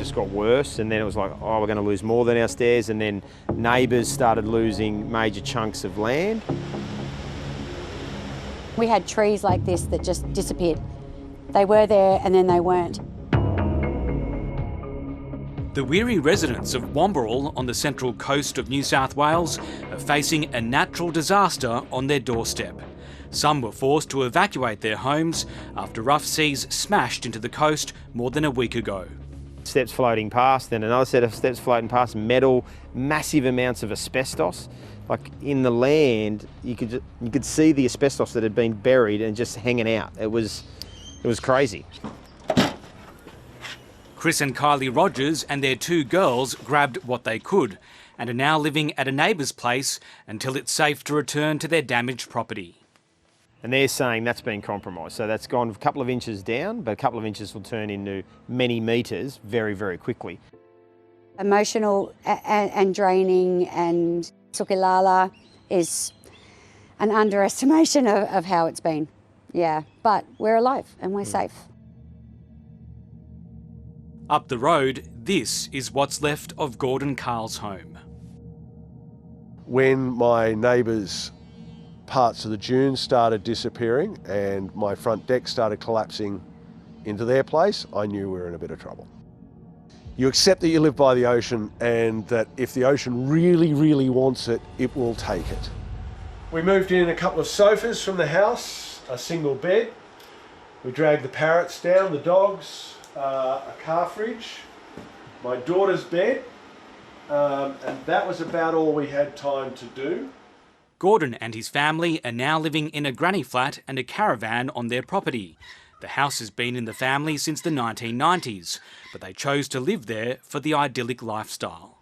just got worse, and then it was like, oh, we're going to lose more than our stairs, and then neighbours started losing major chunks of land. We had trees like this that just disappeared. They were there and then they weren't. The weary residents of Wamberal on the central coast of New South Wales are facing a natural disaster on their doorstep. Some were forced to evacuate their homes after rough seas smashed into the coast more than a week ago. Steps floating past, then another set of steps floating past, metal, massive amounts of asbestos. Like in the land, you could see the asbestos that had been buried and just hanging out. It was crazy. Chris and Kylie Rogers and their 2 girls grabbed what they could and are now living at a neighbour's place until it's safe to return to their damaged property. And they're saying that's been compromised. So that's gone a couple of inches down, but a couple of inches will turn into many metres very, very quickly. Emotional and draining, and Sukilala is an underestimation of how it's been. Yeah, but we're alive and we're safe. Up the road, this is what's left of Gordon Carl's home. When my neighbours' parts of the dunes started disappearing and my front deck started collapsing into their place, I knew we were in a bit of trouble. You accept that you live by the ocean and that if the ocean really, really wants it, it will take it. We moved in a couple of sofas from the house, a single bed. We dragged the parrots down, the dogs, a car fridge, my daughter's bed, and that was about all we had time to do. Gordon and his family are now living in a granny flat and a caravan on their property. The house has been in the family since the 1990s, but they chose to live there for the idyllic lifestyle.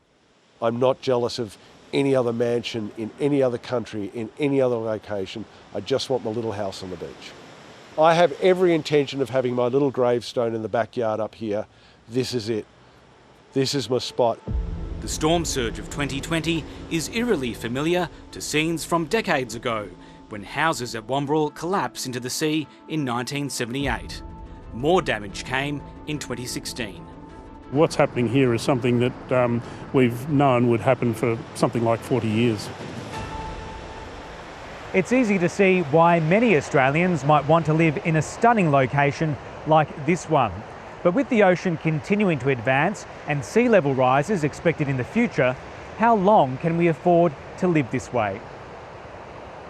I'm not jealous of any other mansion in any other country, in any other location. I just want my little house on the beach. I have every intention of having my little gravestone in the backyard up here. This is it. This is my spot. The storm surge of 2020 is eerily familiar to scenes from decades ago, when houses at Wamberal collapsed into the sea in 1978. More damage came in 2016. What's happening here is something that we've known would happen for something like 40 years. It's easy to see why many Australians might want to live in a stunning location like this one. But with the ocean continuing to advance and sea level rises expected in the future, how long can we afford to live this way?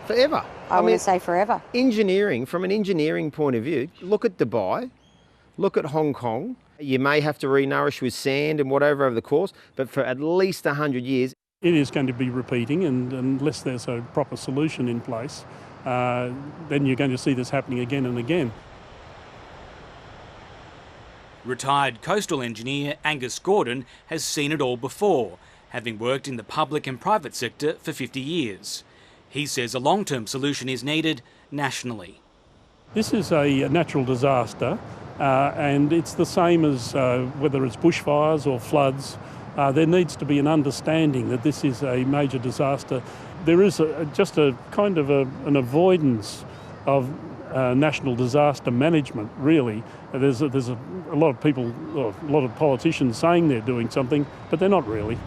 Forever. I would say forever. Engineering, from an engineering point of view, look at Dubai, look at Hong Kong. You may have to re-nourish with sand and whatever over the course, but for at least 100 years. It is going to be repeating, and unless there's a proper solution in place, then you're going to see this happening again and again. Retired coastal engineer Angus Gordon has seen it all before, having worked in the public and private sector for 50 years. He says a long-term solution is needed nationally. This is a natural disaster, and it's the same as whether it's bushfires or floods. There needs to be an understanding that this is a major disaster. There is just a kind of an avoidance of national disaster management, really. There's a lot of people, a lot of politicians saying they're doing something, but they're not really.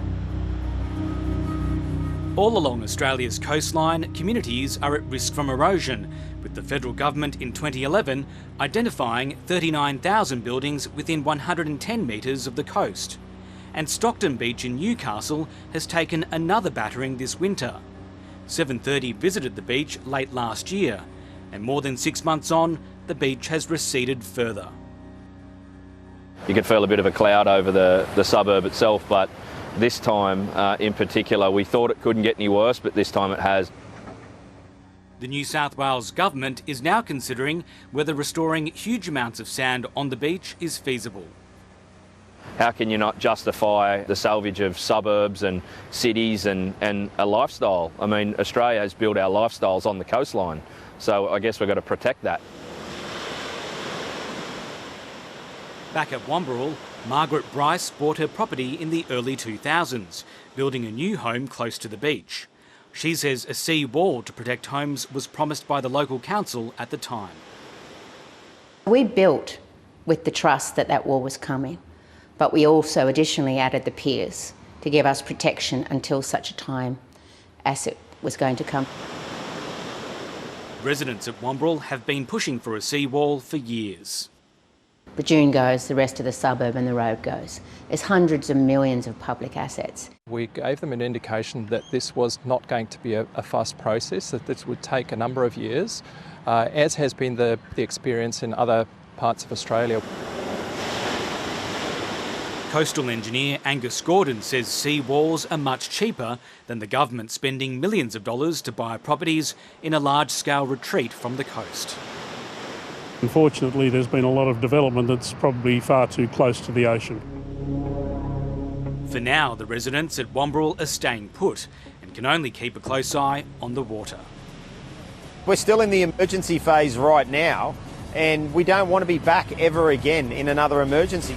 All along Australia's coastline, communities are at risk from erosion, with the federal government in 2011 identifying 39,000 buildings within 110 metres of the coast. And Stockton Beach in Newcastle has taken another battering this winter. 730 visited the beach late last year, and more than 6 months on, the beach has receded further. You could feel a bit of a cloud over the suburb itself, but this time in particular, we thought it couldn't get any worse, but this time it has. The New South Wales government is now considering whether restoring huge amounts of sand on the beach is feasible. How can you not justify the salvage of suburbs and cities and a lifestyle? I mean, Australia has built our lifestyles on the coastline, so I guess we've got to protect that. Back at Wamberal, Margaret Bryce bought her property in the early 2000s, building a new home close to the beach. She says a sea wall to protect homes was promised by the local council at the time. We built with the trust that that wall was coming. But we also additionally added the piers to give us protection until such a time as it was going to come. Residents at Wamberal have been pushing for a seawall for years. The dune goes, the rest of the suburb and the road goes. There's hundreds of millions of public assets. We gave them an indication that this was not going to be a fast process, that this would take a number of years, as has been the experience in other parts of Australia. Coastal engineer Angus Gordon says seawalls are much cheaper than the government spending millions of dollars to buy properties in a large-scale retreat from the coast. Unfortunately, there's been a lot of development that's probably far too close to the ocean. For now, the residents at Wamberal are staying put and can only keep a close eye on the water. We're still in the emergency phase right now, and we don't want to be back ever again in another emergency.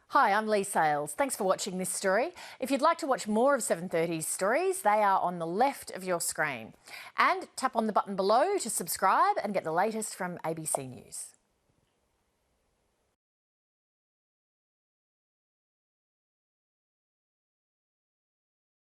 Hi, I'm Lee Sales. Thanks for watching this story. If you'd like to watch more of 7:30's stories, they are on the left of your screen. And tap on the button below to subscribe and get the latest from ABC News.